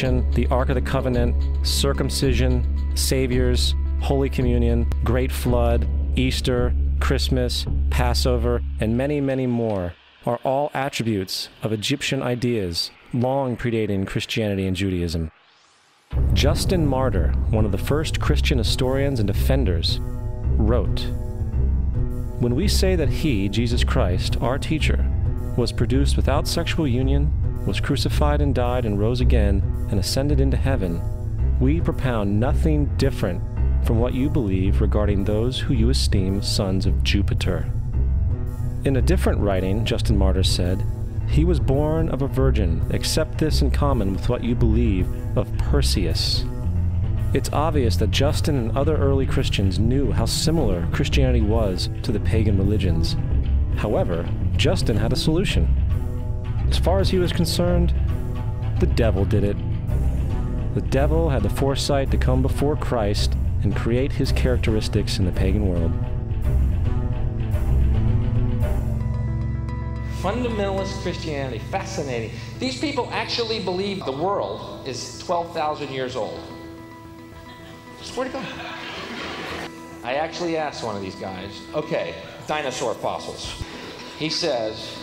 resurrection, the Ark of the Covenant, circumcision, saviors, Holy Communion, Great Flood, Easter, Christmas, Passover, and many, many more are all attributes of Egyptian ideas long predating Christianity and Judaism. Justin Martyr, one of the first Christian historians and defenders, wrote, "When we say that he, Jesus Christ, our teacher, was produced without sexual union, was crucified and died and rose again and ascended into heaven, we propound nothing different from what you believe regarding those who you esteem sons of Jupiter." In a different writing, Justin Martyr said, "He was born of a virgin, except this in common with what you believe of Perseus." It's obvious that Justin and other early Christians knew how similar Christianity was to the pagan religions. However, Justin had a solution. As far as he was concerned, the devil did it. The devil had the foresight to come before Christ and create his characteristics in the pagan world. Fundamentalist Christianity, fascinating. These people actually believe the world is 12,000 years old. Swear to God. I actually asked one of these guys, okay, dinosaur fossils. He says,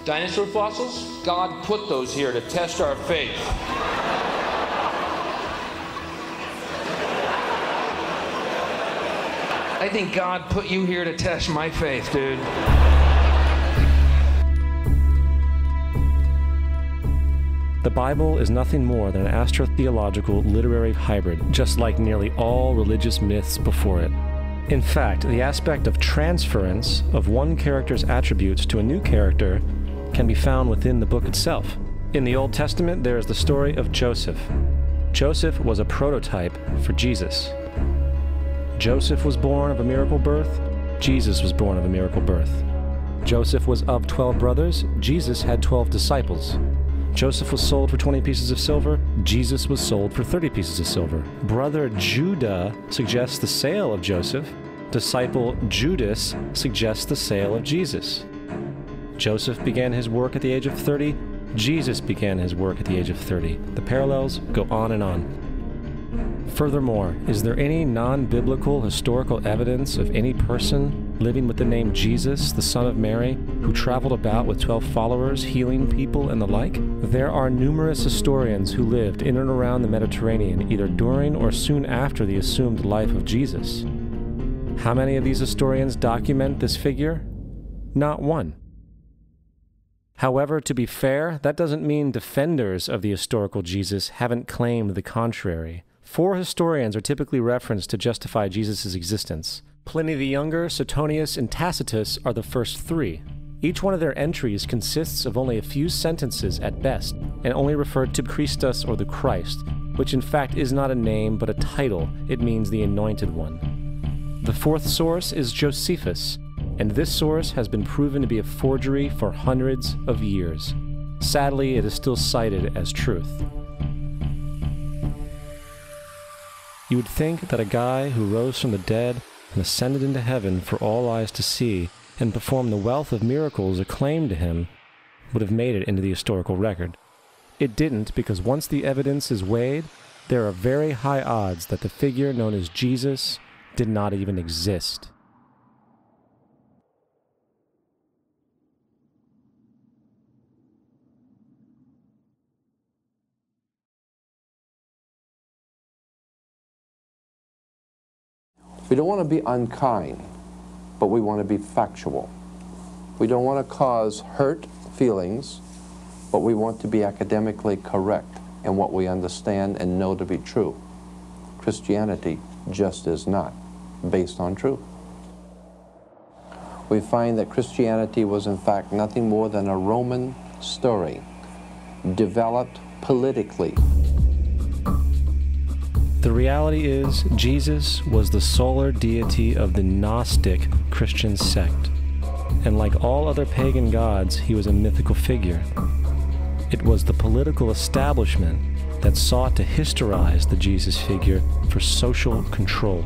dinosaur fossils? God put those here to test our faith. I think God put you here to test my faith, dude. The Bible is nothing more than an astrotheological literary hybrid, just like nearly all religious myths before it. In fact, the aspect of transference of one character's attributes to a new character can be found within the book itself. In the Old Testament, there is the story of Joseph. Joseph was a prototype for Jesus. Joseph was born of a miracle birth. Jesus was born of a miracle birth. Joseph was of 12 brothers. Jesus had 12 disciples. Joseph was sold for 20 pieces of silver. Jesus was sold for 30 pieces of silver. Brother Judah suggests the sale of Joseph. Disciple Judas suggests the sale of Jesus. Joseph began his work at the age of 30. Jesus began his work at the age of 30. The parallels go on and on. Furthermore, is there any non-biblical historical evidence of any person living with the name Jesus, the son of Mary, who traveled about with 12 followers, healing people and the like? There are numerous historians who lived in and around the Mediterranean, either during or soon after the assumed life of Jesus. How many of these historians document this figure? Not one. However, to be fair, that doesn't mean defenders of the historical Jesus haven't claimed the contrary. 4 historians are typically referenced to justify Jesus' existence. Pliny the Younger, Suetonius, and Tacitus are the first 3. Each one of their entries consists of only a few sentences at best, and only referred to Christus or the Christ, which in fact is not a name but a title. It means the Anointed One. The 4th source is Josephus, and this source has been proven to be a forgery for hundreds of years. Sadly, it is still cited as truth. You would think that a guy who rose from the dead and ascended into heaven for all eyes to see and performed the wealth of miracles acclaimed to him would have made it into the historical record. It didn't, because once the evidence is weighed, there are very high odds that the figure known as Jesus did not even exist. We don't want to be unkind, but we want to be factual. We don't want to cause hurt feelings, but we want to be academically correct in what we understand and know to be true. Christianity just is not based on truth. We find that Christianity was in fact nothing more than a Roman story, developed politically. The reality is, Jesus was the solar deity of the Gnostic Christian sect, and like all other pagan gods, he was a mythical figure. It was the political establishment that sought to historize the Jesus figure for social control.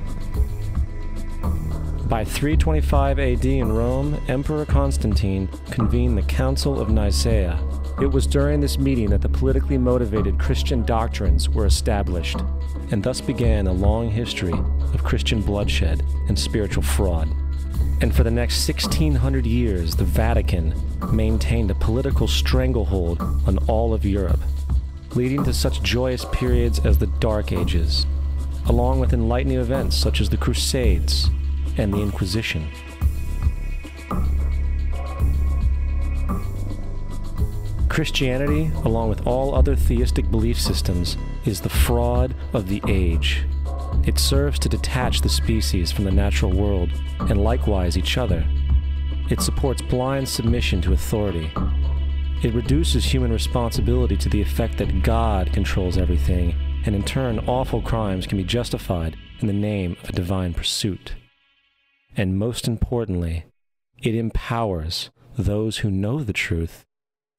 By 325 AD in Rome, Emperor Constantine convened the Council of Nicaea, It was during this meeting that the politically motivated Christian doctrines were established, and thus began a long history of Christian bloodshed and spiritual fraud. And for the next 1600 years, the Vatican maintained a political stranglehold on all of Europe, leading to such joyous periods as the Dark Ages, along with enlightening events such as the Crusades and the Inquisition. Christianity, along with all other theistic belief systems, is the fraud of the age. It serves to detach the species from the natural world, and likewise each other. It supports blind submission to authority. It reduces human responsibility to the effect that God controls everything, and in turn awful crimes can be justified in the name of a divine pursuit. And most importantly, it empowers those who know the truth,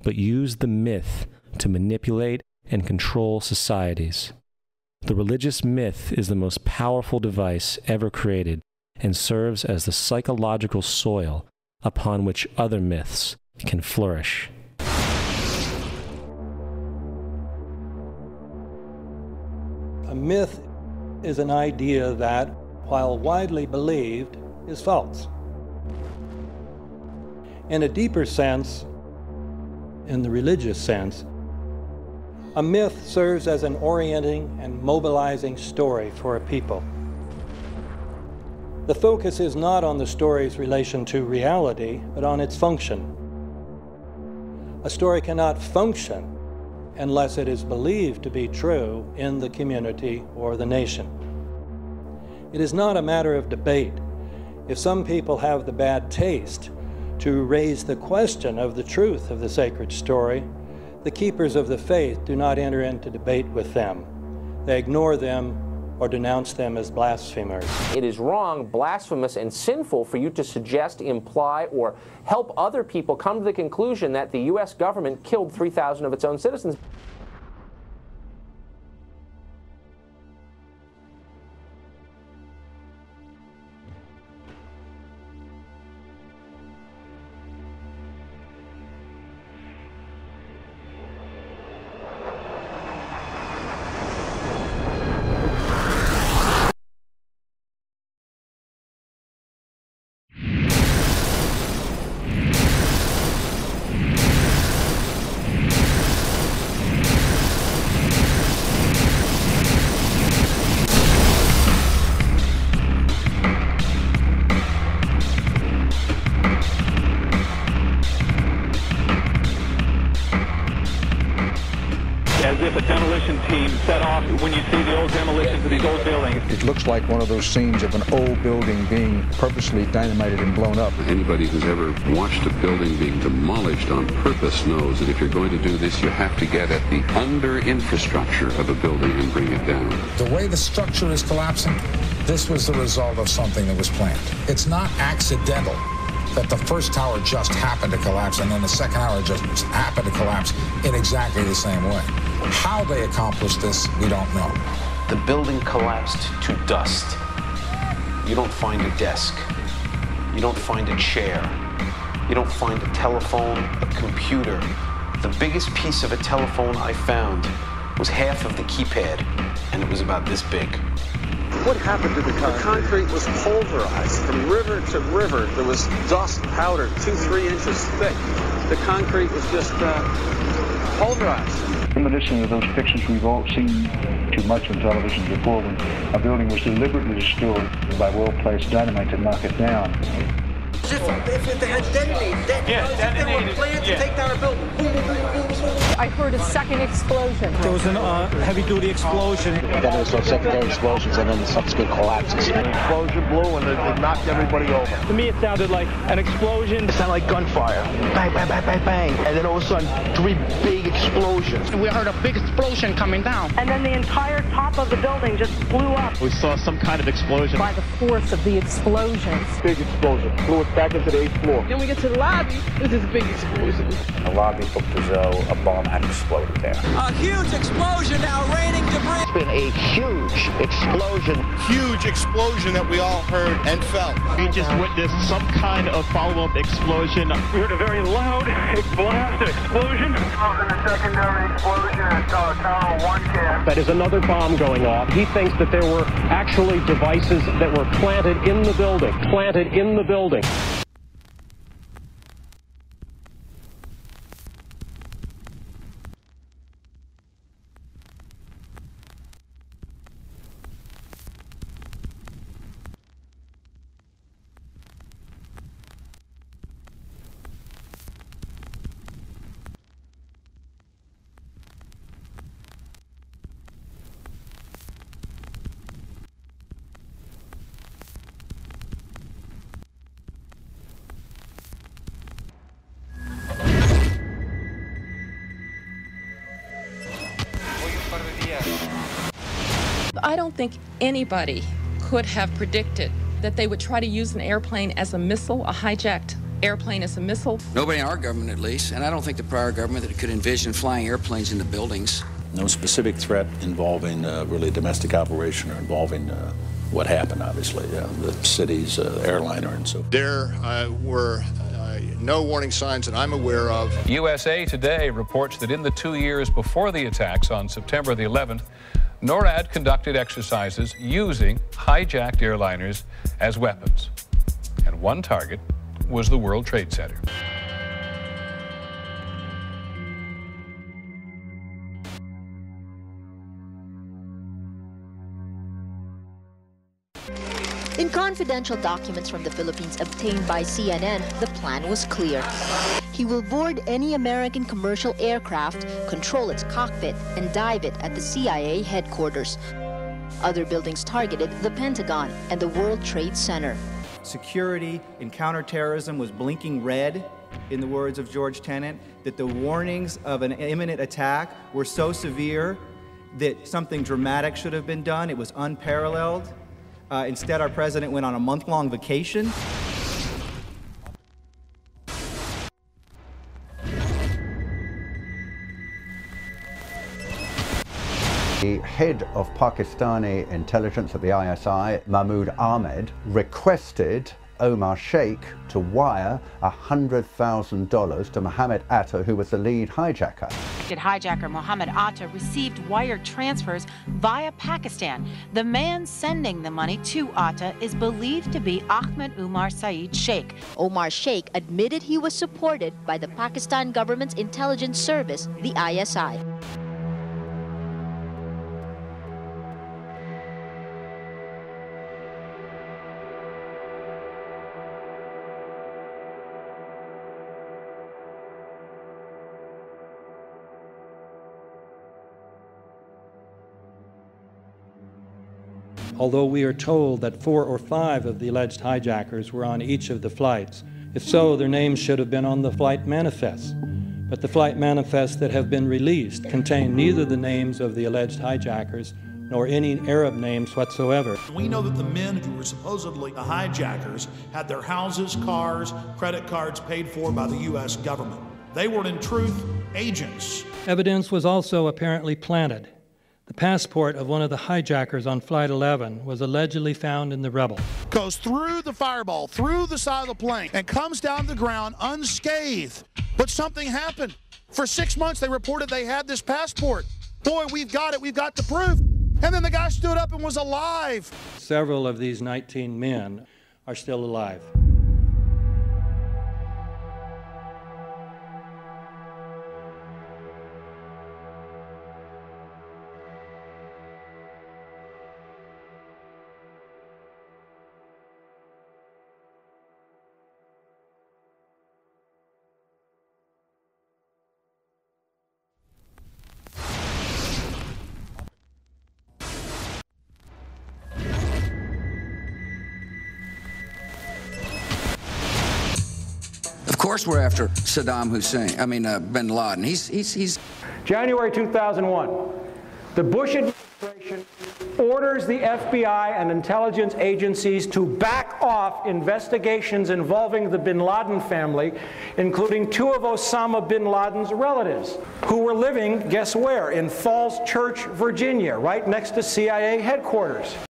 but use the myth to manipulate and control societies. The religious myth is the most powerful device ever created and serves as the psychological soil upon which other myths can flourish. A myth is an idea that, while widely believed, is false. In a deeper sense, in the religious sense, a myth serves as an orienting and mobilizing story for a people. The focus is not on the story's relation to reality, but on its function. A story cannot function unless it is believed to be true in the community or the nation. It is not a matter of debate. If some people have the bad taste to raise the question of the truth of the sacred story, the keepers of the faith do not enter into debate with them. They ignore them or denounce them as blasphemers. It is wrong, blasphemous, and sinful for you to suggest, imply, or help other people come to the conclusion that the U.S. government killed 3,000 of its own citizens. As if a demolition team set off when you see the old demolitions of these old buildings. It looks like one of those scenes of an old building being purposely dynamited and blown up. Anybody who's ever watched a building being demolished on purpose knows that if you're going to do this, you have to get at the under-infrastructure of a building and bring it down. The way the structure is collapsing, this was the result of something that was planned. It's not accidental that the first tower just happened to collapse and then the second tower just happened to collapse in exactly the same way. How they accomplished this, we don't know. The building collapsed to dust. You don't find a desk. You don't find a chair. You don't find a telephone, a computer. The biggest piece of a telephone I found was half of the keypad, and it was about this big. What happened to the concrete? The concrete was pulverized from river to river. There was dust powder 2-3 inches thick. The concrete was just pulverized. Reminiscent of those pictures we've all seen too much on television before, when a building was deliberately destroyed by well-placed dynamite to knock it down. If they had detonated, they were planned to take down a building. Boom, boom, boom, boom, boom. I heard a second explosion. There was a heavy-duty explosion. Then there was some secondary explosions and then subsequent collapses. An explosion blew and it knocked everybody over. To me, it sounded like an explosion. It sounded like gunfire. Bang, bang, bang, bang, bang. And then all of a sudden, 3 big explosions. We heard a big explosion coming down. And then the entire top of the building just blew up. We saw some kind of explosion. By the force of the explosions. Big explosion. Blew it back into the 8th floor. Then we get to the lobby. This is a big explosion. The lobby looked as though a bomb had exploded there. A huge explosion now raining debris. just been a huge explosion. Huge explosion that we all heard and felt. We just witnessed some kind of follow-up explosion. We heard a very loud blast, an explosion. A secondary explosion at Tower 1 camp. That is another bomb going off. He thinks that there were actually devices that were planted in the building. Planted in the building. I don't think anybody could have predicted that they would try to use an airplane as a missile, a hijacked airplane as a missile. Nobody in our government, at least, and I don't think the prior government that could envision flying airplanes into buildings. No specific threat involving really a domestic operation or involving what happened, obviously, the city's airliner and so forth. There were no warning signs that I'm aware of. USA Today reports that in the 2 years before the attacks on September the 11th, NORAD conducted exercises using hijacked airliners as weapons. And one target was the World Trade Center. In confidential documents from the Philippines obtained by CNN, the plan was clear. He will board any American commercial aircraft, control its cockpit, and dive it at the CIA headquarters. Other buildings targeted the Pentagon and the World Trade Center. Security in counterterrorism was blinking red, in the words of George Tenet, that the warnings of an imminent attack were so severe that something dramatic should have been done. It was unparalleled. Instead, our president went on a month-long vacation. The head of Pakistani intelligence at the ISI, Mahmoud Ahmed, requested Omar Sheikh to wire $100,000 to Mohammed Atta, who was the lead hijacker. Hijacker Mohammed Atta received wire transfers via Pakistan. The man sending the money to Atta is believed to be Ahmed Umar Saeed Sheikh. Omar Sheikh admitted he was supported by the Pakistan government's intelligence service, the ISI. Although we are told that 4 or 5 of the alleged hijackers were on each of the flights. If so, their names should have been on the flight manifests. But the flight manifests that have been released contain neither the names of the alleged hijackers nor any Arab names whatsoever. We know that the men who were supposedly the hijackers had their houses, cars, credit cards paid for by the U.S. government. They were, in truth, agents. Evidence was also apparently planted. The passport of one of the hijackers on Flight 11 was allegedly found in the rubble. Goes through the fireball, through the side of the plane, and comes down to the ground unscathed. But something happened. For 6 months, they reported they had this passport. Boy, we've got it. We've got the proof. And then the guy stood up and was alive. Several of these 19 men are still alive. Of course we're after Saddam Hussein, bin Laden. He's January 2001, the Bush administration orders the FBI and intelligence agencies to back off investigations involving the bin Laden family, including 2 of Osama bin Laden's relatives, who were living, guess where, in Falls Church, Virginia, right next to CIA headquarters.